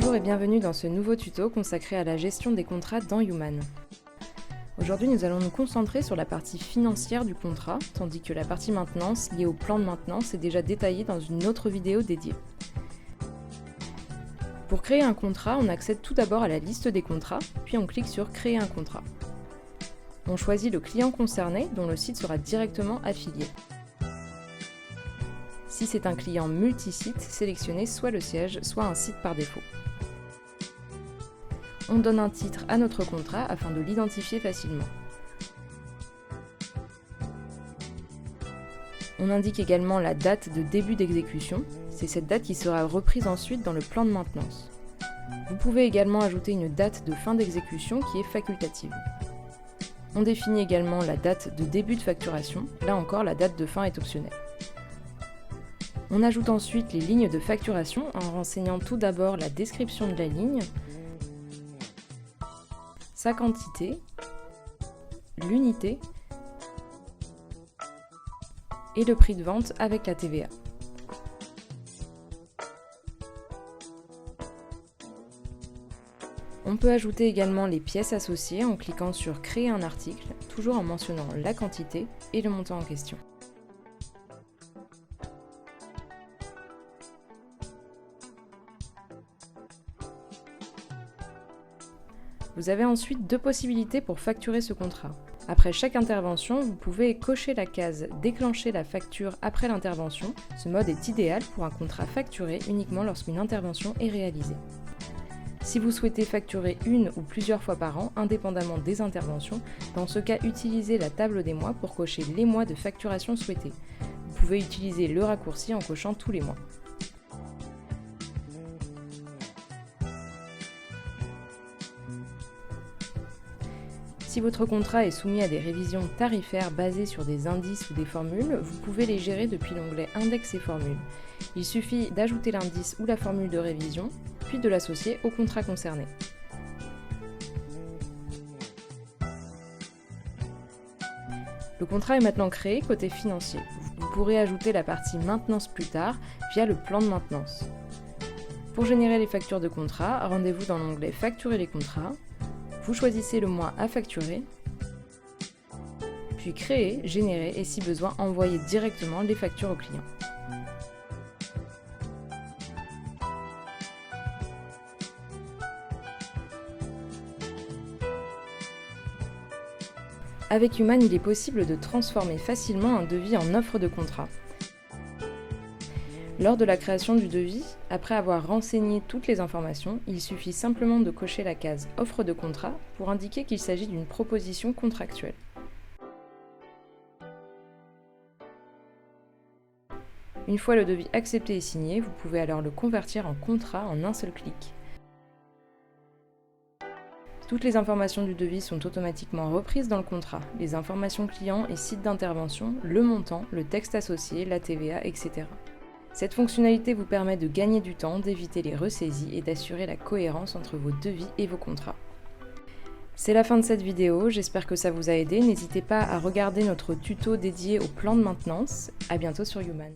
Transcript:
Bonjour et bienvenue dans ce nouveau tuto consacré à la gestion des contrats dans Human. Aujourd'hui, nous allons nous concentrer sur la partie financière du contrat, tandis que la partie maintenance liée au plan de maintenance est déjà détaillée dans une autre vidéo dédiée. Pour créer un contrat, on accède tout d'abord à la liste des contrats, puis on clique sur « Créer un contrat ». On choisit le client concerné, dont le site sera directement affilié. Si c'est un client multisite, sélectionnez soit le siège, soit un site par défaut. On donne un titre à notre contrat afin de l'identifier facilement. On indique également la date de début d'exécution, c'est cette date qui sera reprise ensuite dans le plan de maintenance. Vous pouvez également ajouter une date de fin d'exécution qui est facultative. On définit également la date de début de facturation, là encore la date de fin est optionnelle. On ajoute ensuite les lignes de facturation en renseignant tout d'abord la description de la ligne, sa quantité, l'unité et le prix de vente avec la TVA. On peut ajouter également les pièces associées en cliquant sur « Créer un article », toujours en mentionnant la quantité et le montant en question. Vous avez ensuite deux possibilités pour facturer ce contrat. Après chaque intervention, vous pouvez cocher la case « Déclencher la facture après l'intervention ». Ce mode est idéal pour un contrat facturé uniquement lorsqu'une intervention est réalisée. Si vous souhaitez facturer une ou plusieurs fois par an, indépendamment des interventions, dans ce cas, utilisez la table des mois pour cocher les mois de facturation souhaités. Vous pouvez utiliser le raccourci en cochant tous les mois. Si votre contrat est soumis à des révisions tarifaires basées sur des indices ou des formules, vous pouvez les gérer depuis l'onglet Index et formules. Il suffit d'ajouter l'indice ou la formule de révision, puis de l'associer au contrat concerné. Le contrat est maintenant créé côté financier. Vous pourrez ajouter la partie maintenance plus tard via le plan de maintenance. Pour générer les factures de contrat, rendez-vous dans l'onglet Facturer les contrats. Vous choisissez le mois à facturer, puis créer, générer et si besoin envoyer directement les factures au client. Avec Human, il est possible de transformer facilement un devis en offre de contrat. Lors de la création du devis, après avoir renseigné toutes les informations, il suffit simplement de cocher la case « Offre de contrat » pour indiquer qu'il s'agit d'une proposition contractuelle. Une fois le devis accepté et signé, vous pouvez alors le convertir en contrat en un seul clic. Toutes les informations du devis sont automatiquement reprises dans le contrat, les informations clients et sites d'intervention, le montant, le texte associé, la TVA, etc. Cette fonctionnalité vous permet de gagner du temps, d'éviter les ressaisies et d'assurer la cohérence entre vos devis et vos contrats. C'est la fin de cette vidéo, j'espère que ça vous a aidé. N'hésitez pas à regarder notre tuto dédié au plan de maintenance. À bientôt sur Human.